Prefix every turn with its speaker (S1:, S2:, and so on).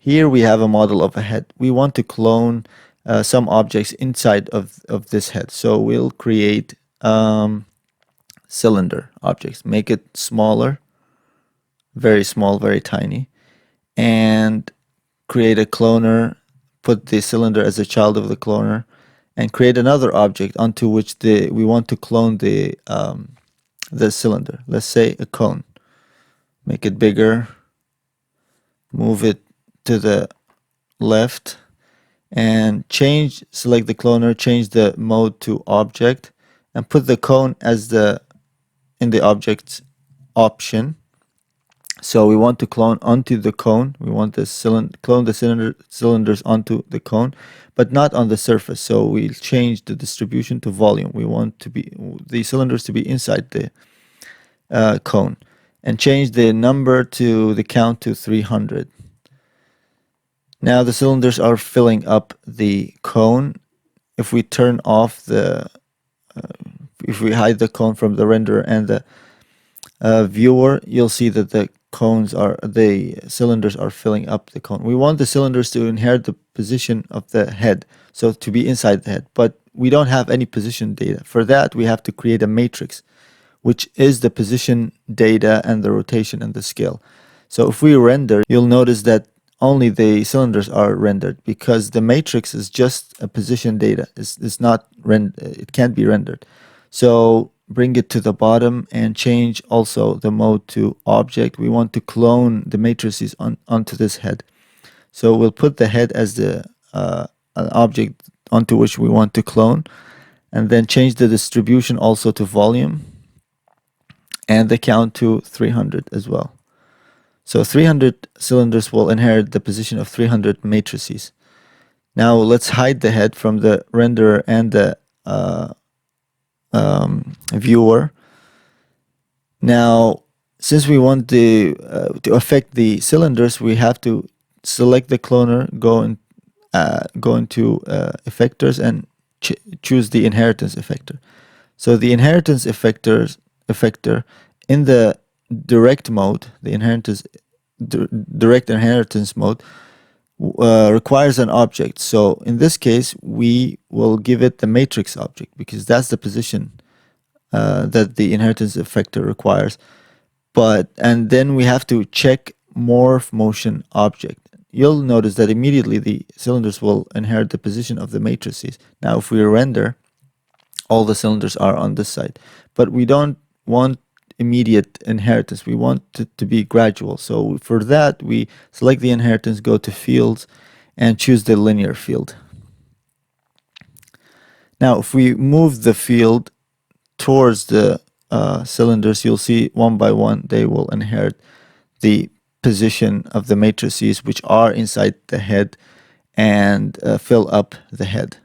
S1: Here we have a model of a head. We want to clone some objects inside of this head. So we'll create cylinder objects, make it smaller, very small, very tiny, and create a cloner, put the cylinder as a child of the cloner, and create another object onto which we want to clone the cylinder. Let's say a cone. Make it bigger, move it to the left, and select the cloner, change the mode to object, and put the cone as in the object option. So we want to clone onto the cone. We want to clone the cylinders onto the cone, but not on the surface. So we'll change the distribution to volume. We want the cylinders to be inside the cone, and change the number to the count to 300. Now the cylinders are filling up the cone. If we turn off if we hide the cone from the renderer and the viewer, you'll see that the cylinders are filling up the cone. We want the cylinders to inherit the position of the head, so to be inside the head, but we don't have any position data. For that, we have to create a matrix, which is the position data and the rotation and the scale. So if we render, you'll notice that only the cylinders are rendered, because the matrix is just a position data. It's not it can't be rendered. So bring it to the bottom and change also the mode to object. We want to clone the matrices onto this head. So we'll put the head as an object onto which we want to clone, and then change the distribution also to volume, and the count to 300 as well. So 300 cylinders will inherit the position of 300 matrices. Now let's hide the head from the renderer and the viewer. Now, since we want to affect the cylinders, we have to select the cloner, go into effectors, and choose the inheritance effector. So the inheritance effector in the direct mode, direct inheritance mode, requires an object. So in this case, we will give it the matrix object, because that's the position that the inheritance effector requires. And then we have to check morph motion object. You'll notice that immediately the cylinders will inherit the position of the matrices. Now if we render, all the cylinders are on this side, but we don't want immediate inheritance. We want it to be gradual. So for that, we select the inheritance, go to fields, and choose the linear field. Now if we move the field towards the cylinders, you'll see one by one they will inherit the position of the matrices which are inside the head and fill up the head.